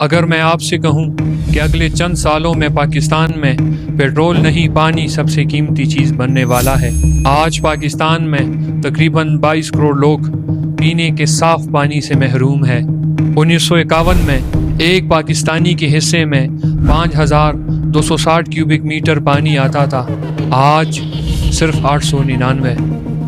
اگر میں آپ سے کہوں کہ اگلے چند سالوں میں پاکستان میں پیٹرول نہیں پانی سب سے قیمتی چیز بننے والا ہے۔ آج پاکستان میں تقریباً 22 کروڑ لوگ پینے کے صاف پانی سے محروم ہے۔ 1951 میں ایک پاکستانی کے حصے میں 5260 کیوبک میٹر پانی آتا تھا، آج صرف 899،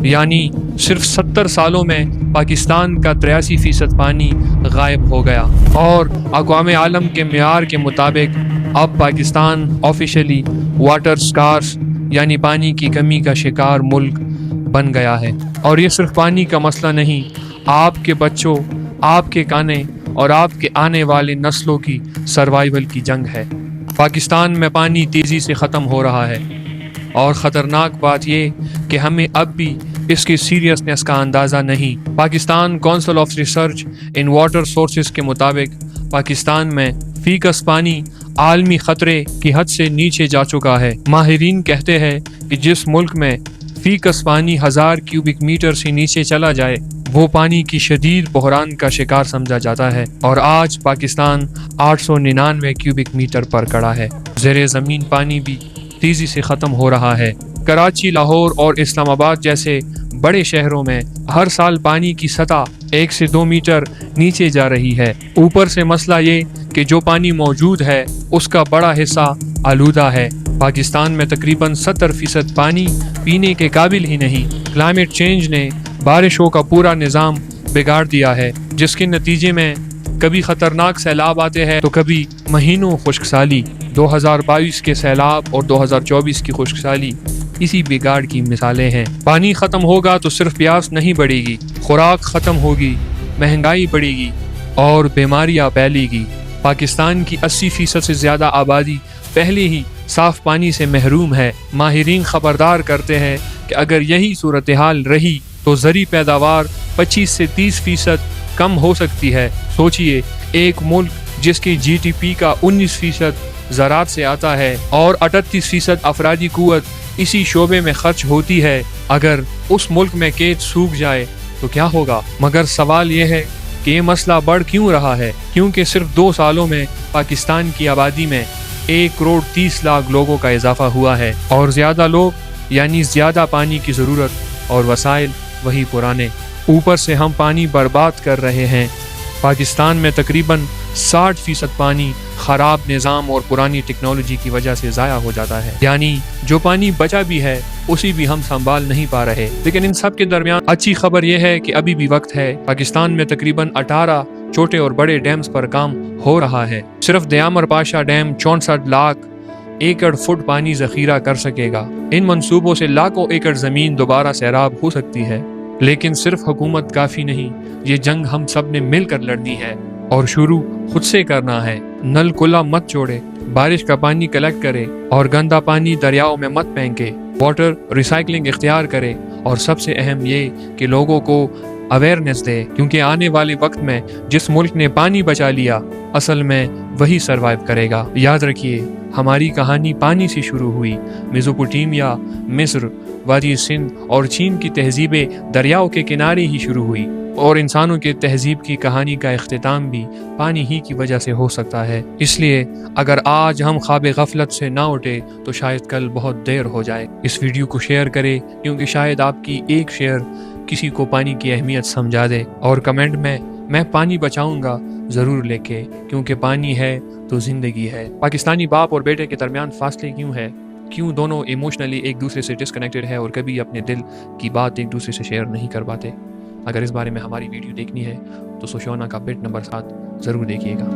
یعنی صرف 70 سالوں میں پاکستان کا 83% پانی غائب ہو گیا، اور اقوام عالم کے معیار کے مطابق اب پاکستان آفیشلی واٹر سکارس یعنی پانی کی کمی کا شکار ملک بن گیا ہے۔ اور یہ صرف پانی کا مسئلہ نہیں، آپ کے بچوں، آپ کے کھانے اور آپ کے آنے والے نسلوں کی سروائیول کی جنگ ہے۔ پاکستان میں پانی تیزی سے ختم ہو رہا ہے، اور خطرناک بات یہ کہ ہمیں اب بھی اس کی سیریسنس کا اندازہ نہیں۔ Pakistan council of research in water sources کے مطابق پاکستان میں فی کس پانی عالمی خطرے کی حد سے نیچے جا چکا ہے۔ ماہرین کہتے ہیں کہ جس ملک میں فی کس پانی 1000 کیوبک میٹر سے نیچے چلا جائے وہ پانی کی شدید بحران کا شکار سمجھا جاتا ہے، اور آج پاکستان 899 کیوبک میٹر پر کھڑا ہے۔ زیر زمین پانی بھی تیزی سے ختم ہو رہا ہے۔ کراچی، لاہور اور اسلام آباد جیسے بڑے شہروں میں ہر سال پانی کی سطح 1 سے 2 میٹر نیچے جا رہی ہے۔ اوپر سے مسئلہ یہ کہ جو پانی موجود ہے اس کا بڑا حصہ آلودہ ہے۔ پاکستان میں تقریباً 70% پانی پینے کے قابل ہی نہیں۔ کلائمیٹ چینج نے بارشوں کا پورا نظام بگاڑ دیا ہے، جس کے نتیجے میں کبھی خطرناک سیلاب آتے ہیں تو کبھی مہینوں خشک سالی۔ 2022 کے سیلاب اور 2024 کی خشک سالی اسی بگاڑ کی مثالیں ہیں۔ پانی ختم ہوگا تو صرف پیاس نہیں بڑھے گی، خوراک ختم ہوگی، مہنگائی بڑھے گی اور بیماریاں پھیلے گی۔ پاکستان کی 80% سے زیادہ آبادی پہلے ہی صاف پانی سے محروم ہے۔ ماہرین خبردار کرتے ہیں کہ اگر یہی صورتحال رہی تو زرعی پیداوار 25 سے 30% کم ہو سکتی ہے۔ سوچئے، ایک ملک جس کی جی ڈی پی کا 19% زراعت سے آتا ہے اور 38% افرادی قوت اسی شعبے میں خرچ ہوتی ہے، اگر اس ملک میں کھیت سوکھ جائے تو کیا ہوگا؟ مگر سوال یہ ہے کہ یہ مسئلہ بڑھ کیوں رہا ہے؟ کیونکہ صرف 2 سالوں میں پاکستان کی آبادی میں 1 کروڑ 30 لاکھ لوگوں کا اضافہ ہوا ہے، اور زیادہ لوگ یعنی زیادہ پانی کی ضرورت اور وسائل وہی پرانے۔ اوپر سے ہم پانی برباد کر رہے ہیں۔ پاکستان میں تقریباً 60% پانی خراب نظام اور پرانی ٹیکنالوجی کی وجہ سے ضائع ہو جاتا ہے، یعنی جو پانی بچا بھی ہے اسی بھی ہم سنبھال نہیں پا رہے۔ لیکن ان سب کے درمیان اچھی خبر یہ ہے کہ ابھی بھی وقت ہے۔ پاکستان میں تقریباً 18 چھوٹے اور بڑے ڈیمز پر کام ہو رہا ہے۔ صرف دیامر پاشا ڈیم 64 لاکھ ایکڑ فٹ پانی ذخیرہ کر سکے گا۔ ان منصوبوں سے لاکھوں ایکڑ زمین دوبارہ سیراب ہو سکتی ہے۔ لیکن صرف حکومت کافی نہیں، یہ جنگ ہم سب نے مل کر لڑنی ہے، اور شروع خود سے کرنا ہے۔ نل کھلا مت چھوڑے، بارش کا پانی کلیکٹ کرے اور گندا پانی دریاؤں میں مت پھینکے۔ واٹر ریسائکلنگ اختیار کرے، اور سب سے اہم یہ کہ لوگوں کو اویئرنیس دے، کیونکہ آنے والے وقت میں جس ملک نے پانی بچا لیا اصل میں وہی سروائیو کرے گا۔ یاد رکھیے، ہماری کہانی پانی سے شروع ہوئی۔ میزوپوٹیمیا، مصر، وادی سندھ اور چین کی تہذیبیں دریاؤں کے کنارے ہی شروع ہوئی، اور انسانوں کے تہذیب کی کہانی کا اختتام بھی پانی ہی کی وجہ سے ہو سکتا ہے۔ اس لیے اگر آج ہم خواب غفلت سے نہ اٹھے تو شاید کل بہت دیر ہو جائے۔ اس ویڈیو کو شیئر کرے، کیونکہ شاید آپ کی ایک شیئر کسی کو پانی کی اہمیت سمجھا دے، اور کمنٹ میں پانی بچاؤں گا ضرور لکھے، کیونکہ پانی ہے تو زندگی ہے۔ پاکستانی باپ اور بیٹے کے درمیان فاصلے کیوں ہے؟ کیوں دونوں ایموشنلی ایک دوسرے سے ڈسکنیکٹڈ ہے اور کبھی اپنے دل کی بات ایک دوسرے سے شیئر نہیں کر پاتے؟ اگر اس بارے میں ہماری ویڈیو دیکھنی ہے تو سوشونا کا بٹ نمبر 7 ضرور دیکھیے گا۔